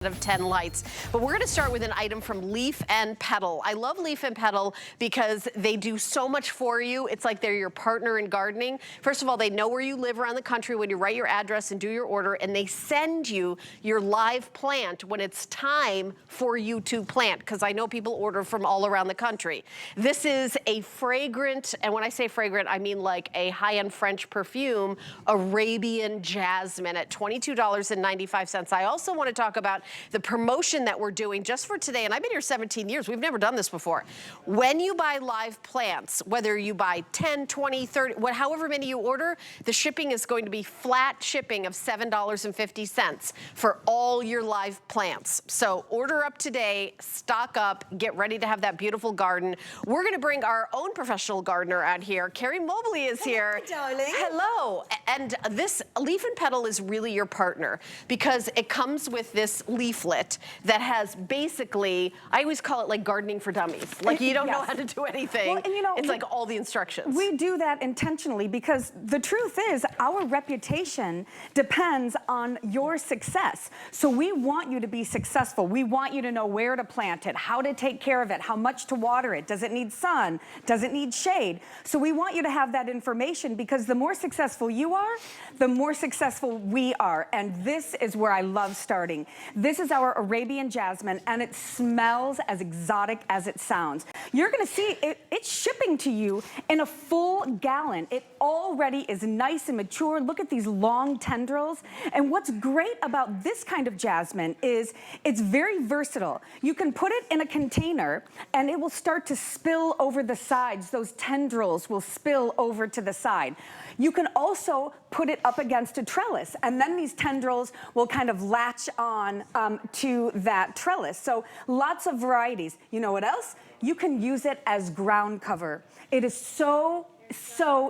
Of 10 lights. But we're going to start with an item from Leaf and Petal. I love Leaf and Petal because they do so much for you. It's like they're your partner in gardening. First of all, they know where you live around the country when you write your address and do your order, and they send you your live plant when it's time for you to plant, because I know people order from all around the country. This is a fragrant, and when I say fragrant, I mean like a high-end French perfume, Arabian Jasmine at $22.95. I also want to talk about the promotion that we're doing just for today, and I've been here 17 years. We've never done this before. When you buy live plants, whether you buy 10, 20, 30, however many you order, the shipping is going to be flat shipping of $7.50 for all your live plants. So order up today, stock up, get ready to have that beautiful garden. We're going to bring our own professional gardener out here. Carrie Mobley is here. Hello, darling. Hello. And this Leaf and Petal is really your partner because it comes with this leaflet that has basically, I always call it like gardening for dummies. Like you don't know how to do anything. Well, and you know, it's like all the instructions. We do that intentionally because the truth is our reputation depends on your success. So we want you to be successful. We want you to know where to plant it, how to take care of it, how much to water it. Does it need sun? Does it need shade? So we want you to have that information because the more successful you are, the more successful we are. And this is where I love starting. This is our Arabian Jasmine, and it smells as exotic as it sounds. You're gonna see it's shipping to you in a full gallon. It already is nice and mature. Look at these long tendrils. And what's great about this kind of jasmine is it's very versatile. You can put it in a container and it will start to spill over the sides. Those tendrils will spill over to the side. You can also put it up against a trellis, and then these tendrils will kind of latch on to that trellis. So lots of varieties. You know what else? You can use it as ground cover. It is so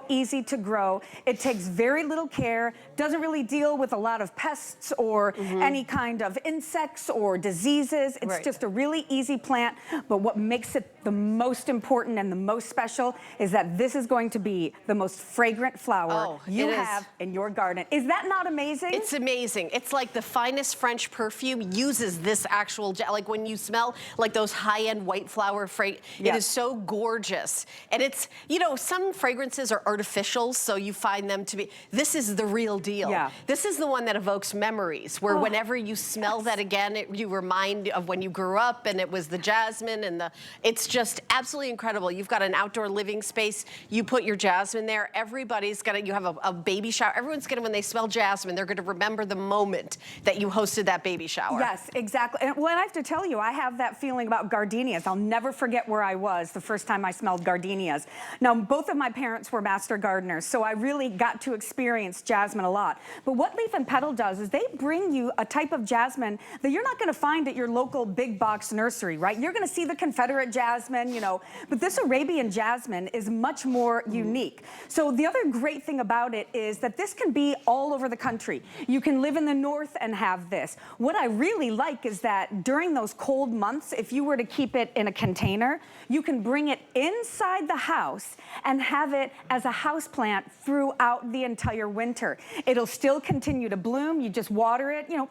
easy to grow. It takes very little care, doesn't really deal with a lot of pests or any kind of insects or diseases. It's just a really easy plant, but what makes it the most important and the most special is that this is going to be the most fragrant flower you have in your garden. Is that not amazing? It's amazing. It's like the finest French perfume uses this actual, like when you smell like those high-end white flower fragrance, it is so gorgeous. And it's, you know, some fragrances are artificial, so you find them to be, this is the real deal. Yeah. This is the one that evokes memories, where whenever you smell that again, you remind of when you grew up and it was the jasmine and it's just absolutely incredible. You've got an outdoor living space, you put your jasmine there, everybody's gonna, you have a baby shower, everyone's gonna, when they smell jasmine, they're gonna remember the moment that you hosted that baby shower. Yes, exactly. And well, I have to tell you, I have that feeling about gardenias. I'll never forget where I was the first time I smelled gardenias. Now, both of my parents were master gardeners, so I really got to experience jasmine a lot. But what Leaf and Petal does is they bring you a type of jasmine that you're not going to find at your local big box nursery, right? You're going to see the Confederate jasmine, you know, but this Arabian jasmine is much more unique. So the other great thing about it is that this can be all over the country. You can live in the north and have this. What I really like is that during those cold months, if you were to keep it in a container, you can bring it inside the house and have it as a house plant throughout the entire winter. It'll still continue to bloom. You just water it, you know,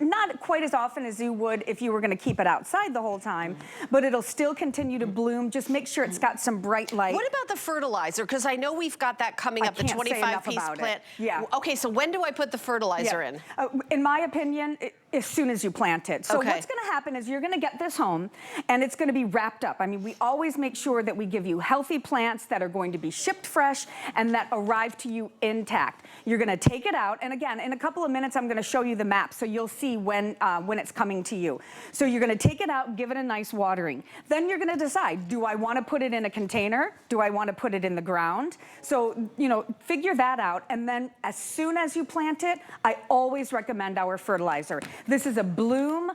not quite as often as you would if you were going to keep it outside the whole time, but it'll still continue to bloom. Just make sure it's got some bright light. What about the fertilizer? Because I know we've got that coming up, the 25-piece plant. Yeah. Okay, so when do I put the fertilizer in? In my opinion, as soon as you plant it. So what's going to happen is you're going to get this home and it's going to be wrapped up. I mean, we always make sure that we give you healthy plants that are going to be shipped fresh and that arrive to you intact. You're going to take it out, and again, in a couple of minutes, I'm going to show you the map so you'll see when it's coming to you. So you're going to take it out, give it a nice watering. Then you're going to decide, do I want to put it in a container? Do I want to put it in the ground? So, you know, figure that out, and then as soon as you plant it, I always recommend our fertilizer. This is a bloom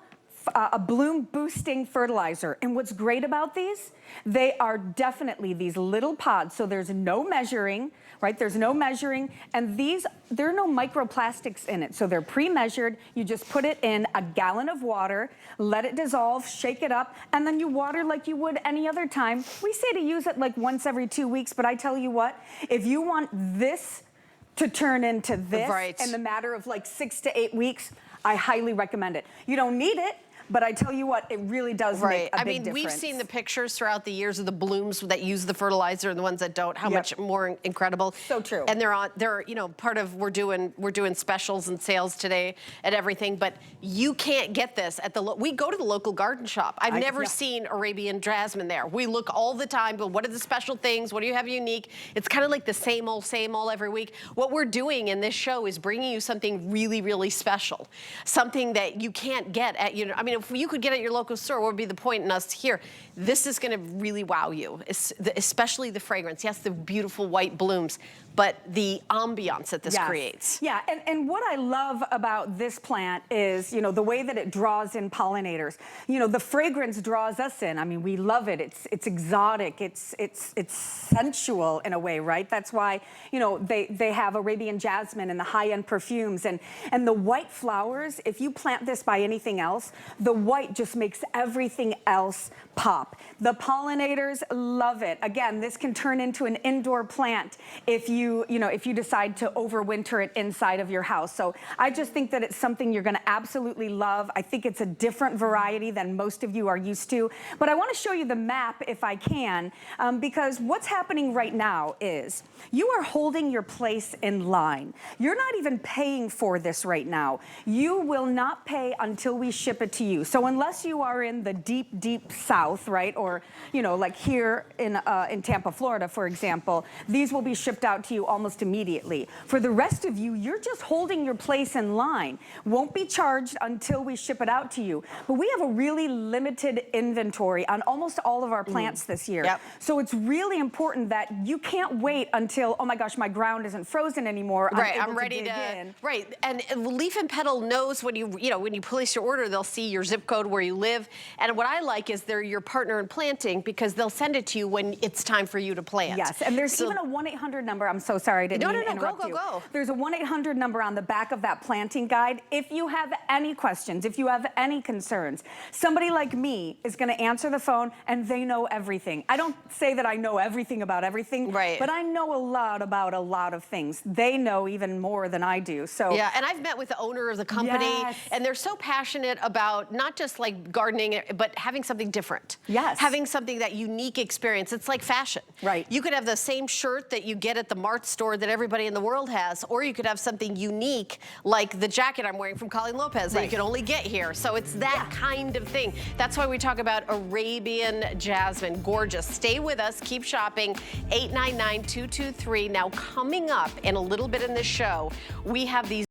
boosting fertilizer. And what's great about these, they are definitely these little pods. So there's no measuring, right? There's no measuring. And there are no microplastics in it. So they're pre-measured. You just put it in a gallon of water, let it dissolve, shake it up, and then you water like you would any other time. We say to use it like once every 2 weeks, but I tell you what, if you want this to turn into this in the matter of like 6 to 8 weeks, I highly recommend it. You don't need it, but I tell you what, it really does make a big difference. We've seen the pictures throughout the years of the blooms that use the fertilizer and the ones that don't. How much more incredible. So true. And they're you know, part of we're doing specials and sales today and everything. But you can't get this at the we go to the local garden shop. I've never seen Arabian Jasmine there. We look all the time, but what are the special things? What do you have unique? It's kind of like the same old every week. What we're doing in this show is bringing you something really, really special, something that you can't get at I mean, if you could get at your local store, what would be the point in us here? This is going to really wow you, especially the fragrance. Yes, the beautiful white blooms, but the ambiance that this creates. Yeah, and what I love about this plant is, you know, the way that it draws in pollinators. You know, the fragrance draws us in. I mean, we love it. It's exotic. It's sensual in a way, right? That's why, you know, they have Arabian Jasmine and the high-end perfumes and the white flowers. If you plant this by anything else, the white just makes everything else pop. The pollinators love it. Again, this can turn into an indoor plant if you decide to overwinter it inside of your house. So I just think that it's something you're going to absolutely love. I think it's a different variety than most of you are used to. But I want to show you the map if I can, because what's happening right now is you are holding your place in line. You're not even paying for this right now. You will not pay until we ship it to you. So unless you are in the deep, deep South, right, or, you know, like here in Tampa, Florida, for example, these will be shipped out to you almost immediately. For the rest of you, you're just holding your place in line. Won't be charged until we ship it out to you. But we have a really limited inventory on almost all of our plants this year. Yep. So it's really important that you can't wait until, oh my gosh, my ground isn't frozen anymore. Right, I'm ready to right. And Leaf and Petal knows when when you place your order, they'll see your zip code where you live. And what I like is they're your partner in planting because they'll send it to you when it's time for you to plant. Yes, and there's even a 1-800 number. I'm so sorry to interrupt you. Go. There's a 1-800 number on the back of that planting guide. If you have any questions, if you have any concerns, somebody like me is going to answer the phone and they know everything. I don't say that I know everything about everything, but I know a lot about a lot of things. They know even more than I do. So yeah, and I've met with the owner of the company, and they're so passionate about not just like gardening, but having something different. Yes. Having something, that unique experience. It's like fashion. Right. You could have the same shirt that you get at the Mart store that everybody in the world has, or you could have something unique like the jacket I'm wearing from Colleen Lopez that you can only get here. So it's that kind of thing. That's why we talk about Arabian Jasmine. Gorgeous. Stay with us. Keep shopping. 899-223. Now coming up in a little bit in this show, we have these